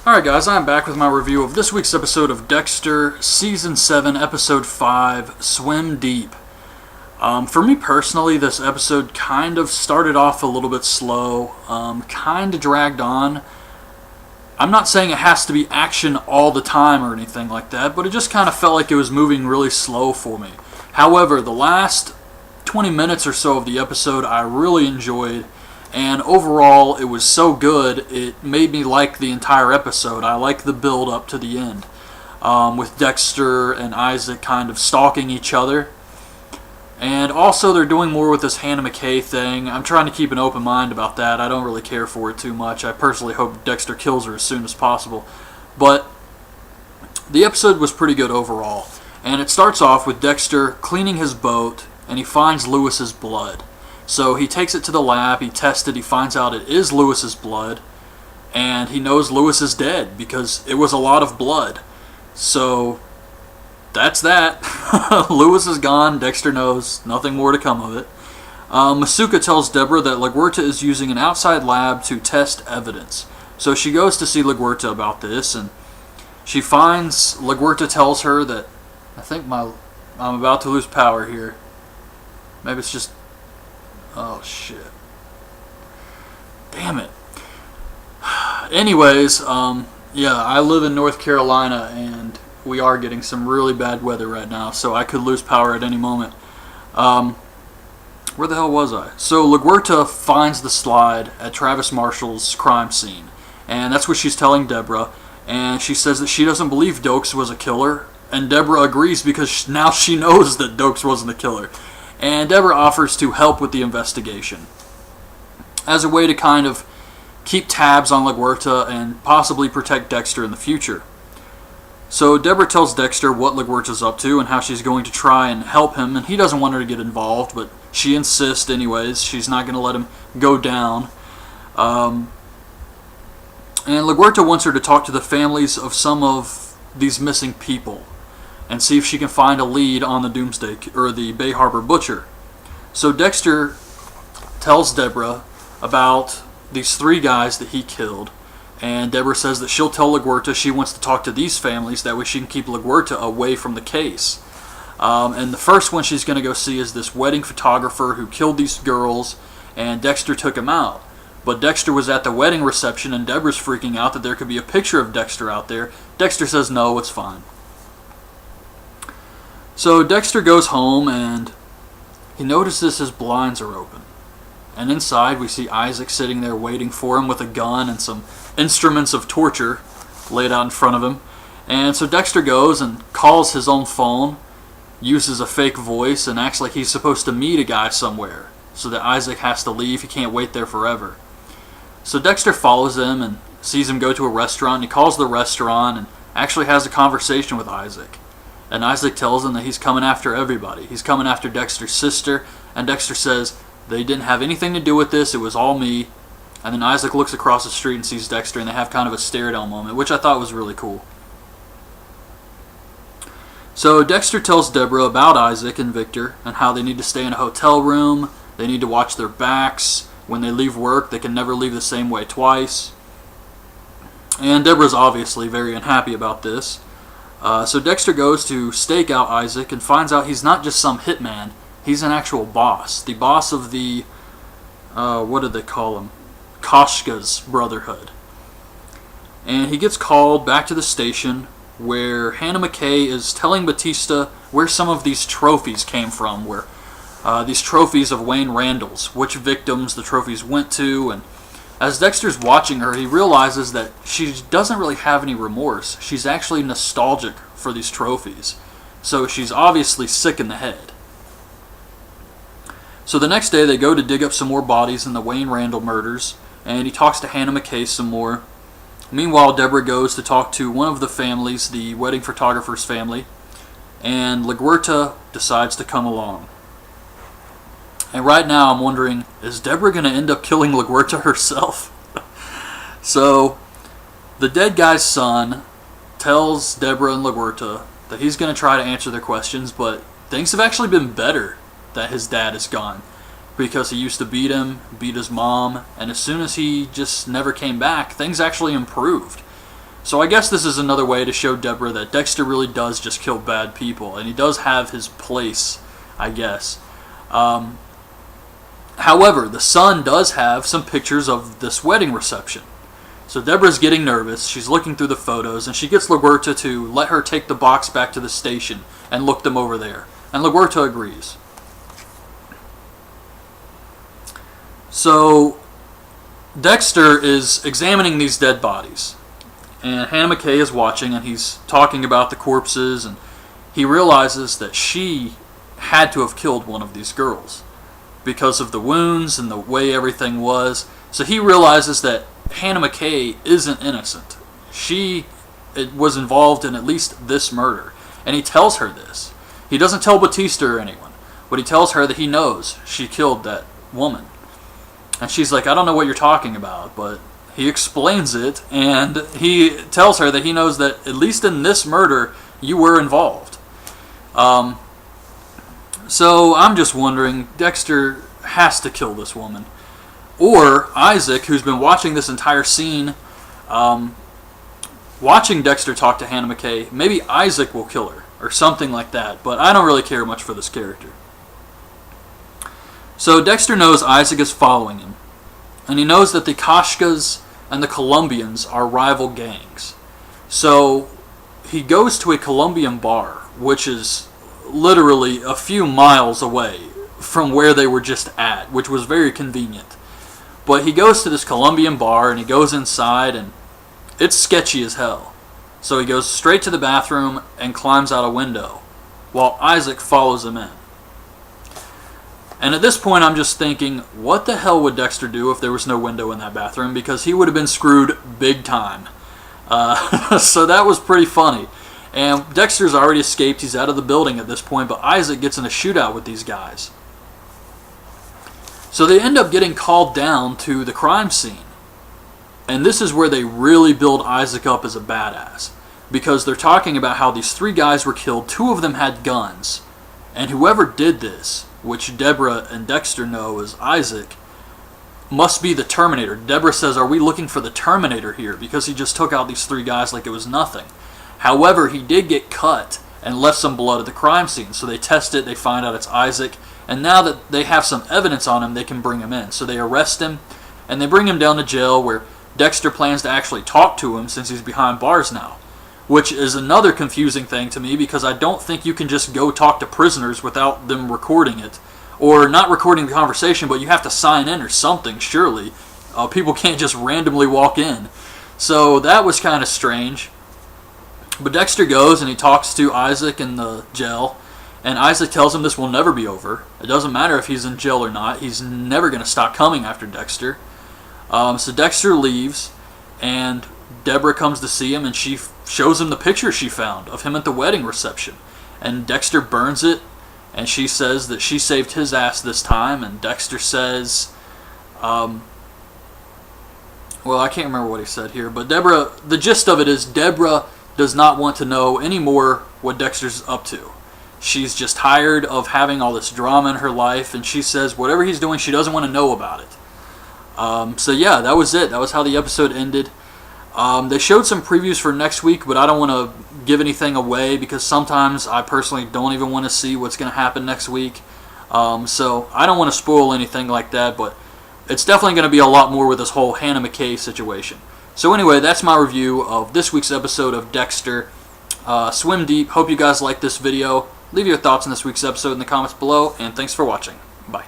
Alright guys, I'm back with my review of this week's episode of Dexter, Season 7, Episode 5, Swim Deep. For me personally, this episode kind of started off a little bit slow, kind of dragged on. I'm not saying it has to be action all the time or anything like that, but it just kind of felt like it was moving really slow for me. However, the last 20 minutes or so of the episode I really enjoyed. And overall, it was so good, it made me like the entire episode. I like the build up to the end, with Dexter and Isaac kind of stalking each other. And also, they're doing more with this Hannah McKay thing. I'm trying to keep an open mind about that. I don't really care for it too much. I personally hope Dexter kills her as soon as possible. But the episode was pretty good overall. And it starts off with Dexter cleaning his boat, and he finds Lewis's blood. So he takes it to the lab, he tests it, he finds out it is Lewis's blood, and he knows Lewis is dead because it was a lot of blood. So that's that. Lewis is gone, Dexter knows, nothing more to come of it. Masuka tells Deborah that LaGuerta is using an outside lab to test evidence. So she goes to see LaGuerta about this, and she finds, LaGuerta tells her that, I'm about to lose power here. Maybe it's just... Oh, shit. Damn it. Anyways, yeah, I live in North Carolina, and we are getting some really bad weather right now, so I could lose power at any moment. Where the hell was I? So, LaGuerta finds the slide at Travis Marshall's crime scene, and that's what she's telling Deborah, and she says that she doesn't believe Dokes was a killer, and Deborah agrees because now she knows that Dokes wasn't a killer. And Deborah offers to help with the investigation as a way to kind of keep tabs on LaGuerta and possibly protect Dexter in the future. So Deborah tells Dexter what LaGuerta's up to and how she's going to try and help him, and he doesn't want her to get involved, but she insists anyways. She's not going to let him go down. And LaGuerta wants her to talk to the families of some of these missing people and see if she can find a lead on the Doomsday, or the Bay Harbor Butcher. So Dexter tells Deborah about these 3 guys that he killed, and Deborah says that she'll tell LaGuerta she wants to talk to these families, that way she can keep LaGuerta away from the case. And the first one she's going to go see is this wedding photographer who killed these girls, and Dexter took him out. But Dexter was at the wedding reception, and Deborah's freaking out that there could be a picture of Dexter out there. Dexter says no, it's fine. So Dexter goes home, and he notices his blinds are open. And inside we see Isaac sitting there waiting for him with a gun and some instruments of torture laid out in front of him. And so Dexter goes and calls his own phone, uses a fake voice, and acts like he's supposed to meet a guy somewhere, so that Isaac has to leave, he can't wait there forever. So Dexter follows him and sees him go to a restaurant, and he calls the restaurant and actually has a conversation with Isaac. And Isaac tells him that he's coming after everybody. He's coming after Dexter's sister, and Dexter says they didn't have anything to do with this, it was all me. And then Isaac looks across the street and sees Dexter, and they have kind of a stare-down moment, which I thought was really cool. So Dexter tells Deborah about Isaac and Victor, and how they need to stay in a hotel room, they need to watch their backs, when they leave work they can never leave the same way twice. And Deborah's obviously very unhappy about this. So Dexter goes to stake out Isaac and finds out he's not just some hitman, he's an actual boss. The boss of the, what did they call him? Koshka's Brotherhood. And he gets called back to the station where Hannah McKay is telling Batista where some of these trophies came from, where these trophies of Wayne Randall's, which victims the trophies went to, and as Dexter's watching her, he realizes that she doesn't really have any remorse. She's actually nostalgic for these trophies. So she's obviously sick in the head. So the next day they go to dig up some more bodies in the Wayne Randall murders, and he talks to Hannah McKay some more. Meanwhile, Deborah goes to talk to one of the families, the wedding photographer's family, and LaGuerta decides to come along. And right now I'm wondering, is Deborah going to end up killing LaGuerta herself? So, the dead guy's son tells Deborah and LaGuerta that he's going to try to answer their questions, but things have actually been better that his dad is gone. because he used to beat him, beat his mom, and as soon as he just never came back, things actually improved. So I guess this is another way to show Deborah that Dexter really does just kill bad people, and he does have his place, I guess. However, the son does have some pictures of this wedding reception. So Deborah's getting nervous, she's looking through the photos, and she gets LaGuerta to let her take the box back to the station and look them over there. And LaGuerta agrees. So Dexter is examining these dead bodies. And Hannah McKay is watching, and he's talking about the corpses, and he realizes that she had to have killed one of these girls because of the wounds and the way everything was. So he realizes that Hannah McKay isn't innocent. She was involved in at least this murder, and he tells her this. He doesn't tell Batista or anyone, but he tells her that he knows she killed that woman. And she's like, I don't know what you're talking about, but he explains it, and he tells her that he knows that at least in this murder, you were involved. So I'm just wondering, Dexter has to kill this woman. Or Isaac, who's been watching this entire scene, watching Dexter talk to Hannah McKay, maybe Isaac will kill her, or something like that, but I don't really care much for this character. So Dexter knows Isaac is following him, and he knows that the Kashkas and the Colombians are rival gangs. So he goes to a Colombian bar, which is literally a few miles away from where they were just at, which was very convenient. But he goes to this Colombian bar, and he goes inside, and it's sketchy as hell. So he goes straight to the bathroom and climbs out a window, while Isaac follows him in. And at this point, I'm just thinking, what the hell would Dexter do if there was no window in that bathroom? Because he would have been screwed big time. So that was pretty funny. And Dexter's already escaped. He's out of the building at this point, but Isaac gets in a shootout with these guys. So they end up getting called down to the crime scene. And this is where they really build Isaac up as a badass. Because they're talking about how these 3 guys were killed. 2 of them had guns. And whoever did this, which Deborah and Dexter know is Isaac, must be the Terminator. Deborah says, are we looking for the Terminator here? Because he just took out these 3 guys like it was nothing. However, he did get cut and left some blood at the crime scene. So they test it, they find out it's Isaac, and now that they have some evidence on him, they can bring him in. So they arrest him, and they bring him down to jail, where Dexter plans to actually talk to him since he's behind bars now. Which is another confusing thing to me, because I don't think you can just go talk to prisoners without them recording it. Or not recording the conversation, but you have to sign in or something, surely. People can't just randomly walk in. So that was kind of strange. But Dexter goes and he talks to Isaac in the jail, and Isaac tells him this will never be over. It doesn't matter if he's in jail or not. He's never going to stop coming after Dexter. So Dexter leaves, and Deborah comes to see him, and she shows him the picture she found of him at the wedding reception. And Dexter burns it, and she says that she saved his ass this time, and Dexter says, well, I can't remember what he said here, but Deborah, the gist of it is Deborah does not want to know anymore what Dexter's up to. She's just tired of having all this drama in her life, and she says whatever he's doing, she doesn't want to know about it. So yeah, that was it. That was how the episode ended. They showed some previews for next week, but I don't want to give anything away because sometimes I personally don't even want to see what's going to happen next week. So I don't want to spoil anything like that, but it's definitely going to be a lot more with this whole Hannah McKay situation. So anyway, that's my review of this week's episode of Dexter. Swim Deep. Hope you guys liked this video. Leave your thoughts on this week's episode in the comments below, and thanks for watching. Bye.